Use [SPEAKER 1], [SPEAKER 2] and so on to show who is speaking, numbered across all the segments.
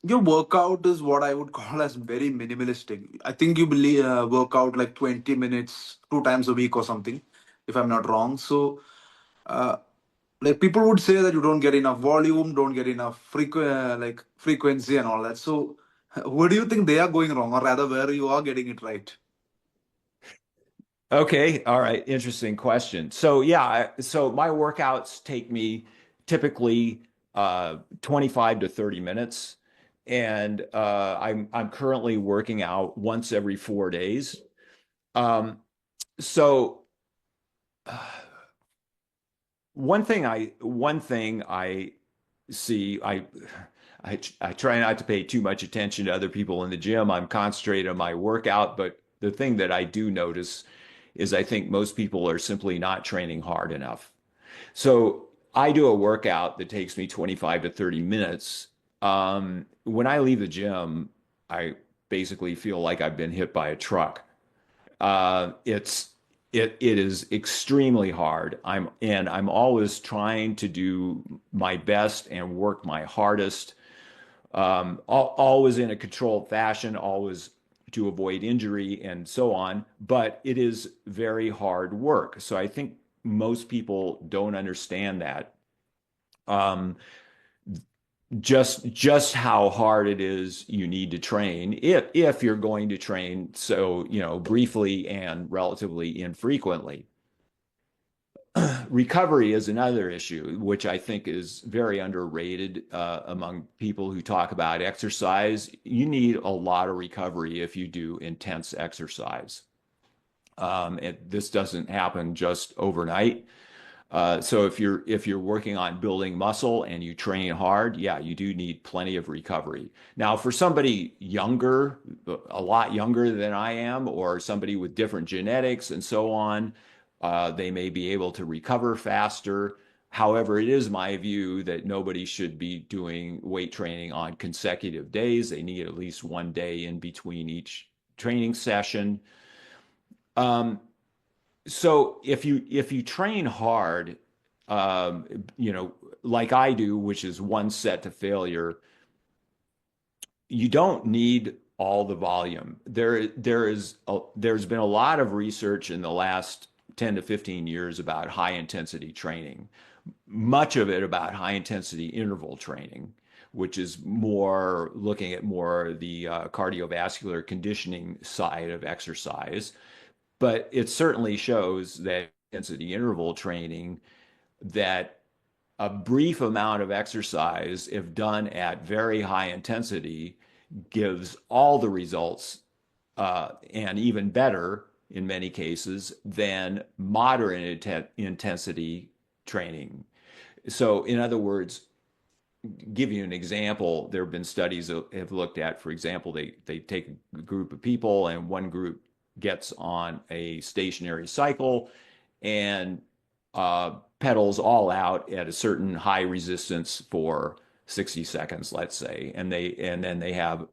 [SPEAKER 1] Your workout is what I would call as very minimalistic. I think you believe work out like 20 minutes 2 times a week or something, if I'm not wrong. So, uh, like people would say that you don't get enough volume, don't get enough like frequency and all that. So, where do you think they are going wrong, or rather, where you are getting it right?
[SPEAKER 2] Okay, all right, interesting question. So yeah, so my workouts take me typically 25 to 30 minutes, and I'm currently working out once every 4 days. Um, so uh, one thing I see, I try not to pay too much attention to other people in the gym. I'm concentrated on my workout, but the thing that I do notice is I think most people are simply not training hard enough. So I do a workout that takes me 25 to 30 minutes. When I leave the gym, I basically feel like I've been hit by a truck. It is extremely hard. I'm always trying to do my best and work my hardest, always in a controlled fashion, always to avoid injury and so on. But it is very hard work. So I think most people don't understand that. Um, just how hard it is you need to train if you're going to train so briefly and relatively infrequently. Recovery is another issue, which I think is very underrated among people who talk about exercise. You need a lot of recovery if you do intense exercise. This doesn't happen just overnight. So if you're working on building muscle and you train hard, yeah, you do need plenty of recovery. Now, for somebody younger, a lot younger than I am, or somebody with different genetics and so on, they may be able to recover faster. However, it is my view that nobody should be doing weight training on consecutive days. They need at least one day in between each training session. Um, so if you train hard, um, you know, like I do, which is one set to failure, you don't need all the volume. There's been a lot of research in the last 10 to 15 years about high intensity training, much of it about high intensity interval training, which is more looking at more the cardiovascular conditioning side of exercise. But it certainly shows that intensity interval training, that a brief amount of exercise, if done at very high intensity, gives all the results and even better in many cases than moderate intensity training. So, in other words, give you an example, there have been studies that have looked at, for example, they take a group of people and one group gets on a stationary cycle and pedals all out at a certain high resistance for 60 seconds, let's say, and then they have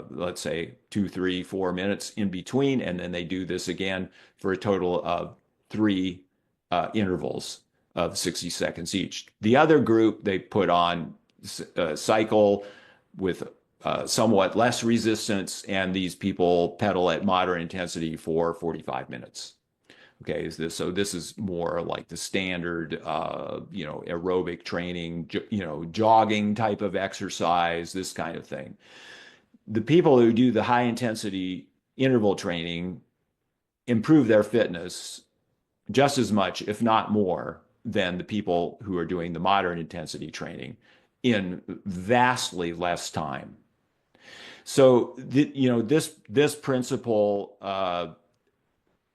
[SPEAKER 2] let's say 2, 3, 4 minutes in between, and then they do this again for a total of three intervals of 60 seconds each. The other group they put on cycle with somewhat less resistance, and these people pedal at moderate intensity for 45 minutes. Okay, so this is more like the standard, aerobic training, jogging type of exercise, this kind of thing. The people who do the high intensity interval training improve their fitness just as much, if not more, than the people who are doing the moderate intensity training in vastly less time. So, this principle,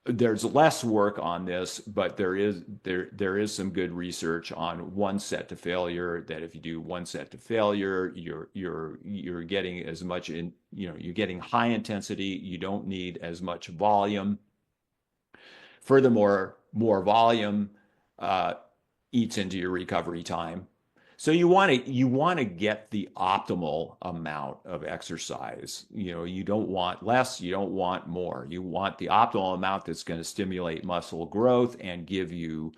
[SPEAKER 2] there's less work on this, but there is some good research on one set to failure. That if you do one set to failure, you're getting as much you're getting high intensity. You don't need as much volume. Furthermore, more volume uh, eats into your recovery time. So you want to get the optimal amount of exercise. You don't want less, you don't want more. You want the optimal amount that's going to stimulate muscle growth and give you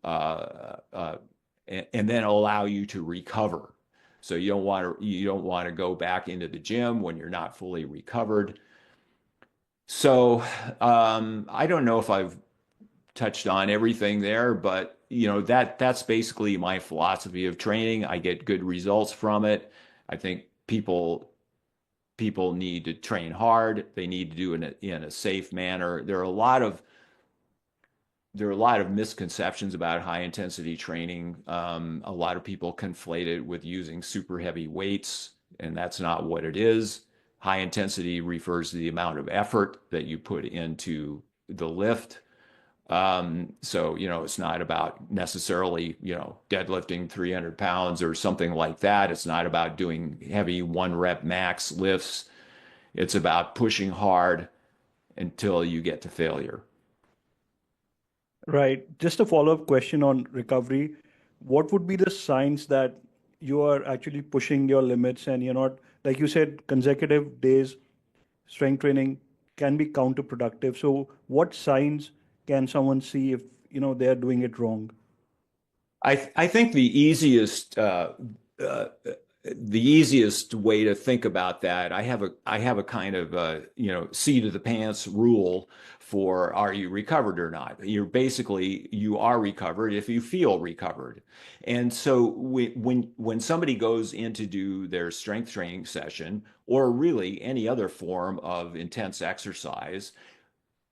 [SPEAKER 2] uh, uh, and then allow you to recover. So you don't want to go back into the gym when you're not fully recovered. So I don't know if I've touched on everything there, but that's basically my philosophy of training. I get good results from it. I think people need to train hard. They need to do it in a safe manner. There are a lot of misconceptions about high intensity training. A lot of people conflate it with using super heavy weights, and that's not what it is. High intensity refers to the amount of effort that you put into the lift. So, it's not about necessarily, deadlifting 300 pounds or something like that. It's not about doing heavy one rep max lifts. It's about pushing hard until you get to failure.
[SPEAKER 3] Right. Just a follow-up question on recovery. What would be the signs that you are actually pushing your limits and you're not, like you said, consecutive days strength training can be counterproductive. So what signs can someone see if, they are doing it wrong?
[SPEAKER 2] I think uh, the easiest way to think about that, I have a kind of seat of the pants rule for are you recovered or not. You are recovered if you feel recovered. And so when somebody goes in to do their strength training session or really any other form of intense exercise,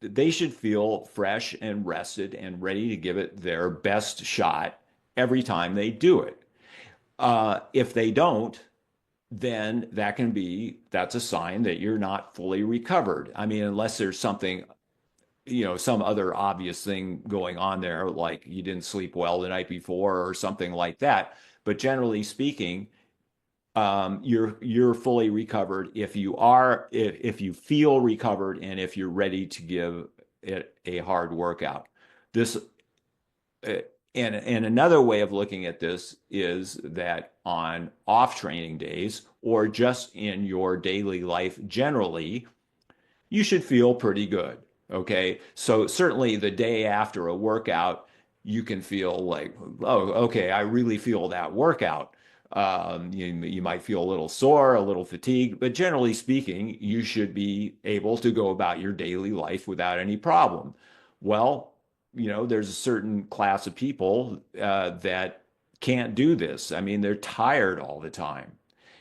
[SPEAKER 2] they should feel fresh and rested and ready to give it their best shot every time they do it. If they don't, then that's a sign that you're not fully recovered. I mean, unless there's something, some other obvious thing going on there, like you didn't sleep well the night before or something like that. But generally speaking, you're fully recovered if you feel recovered and if you're ready to give it a hard workout. This and another way of looking at this is that on off training days or just in your daily life generally, you should feel pretty good. Okay. So certainly the day after a workout, you can feel like, oh, okay, I really feel that workout. You might feel a little sore, a little fatigued, but generally speaking, you should be able to go about your daily life without any problem. Well, there's a certain class of people that can't do this. I mean, they're tired all the time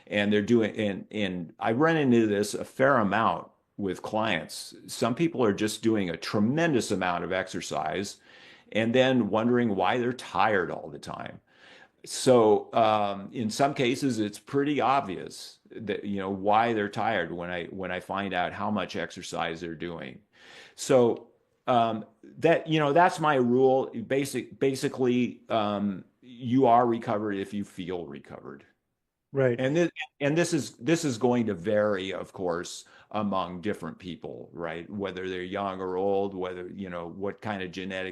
[SPEAKER 2] and and I run into this a fair amount with clients. Some people are just doing a tremendous amount of exercise and then wondering why they're tired all the time. So in some cases, it's pretty obvious that why they're tired when I find out how much exercise they're doing. So that's my rule. Basically, you are recovered if you feel recovered.
[SPEAKER 3] Right.
[SPEAKER 2] And this is going to vary, of course, among different people, right? Whether they're young or old, whether what kind of genetic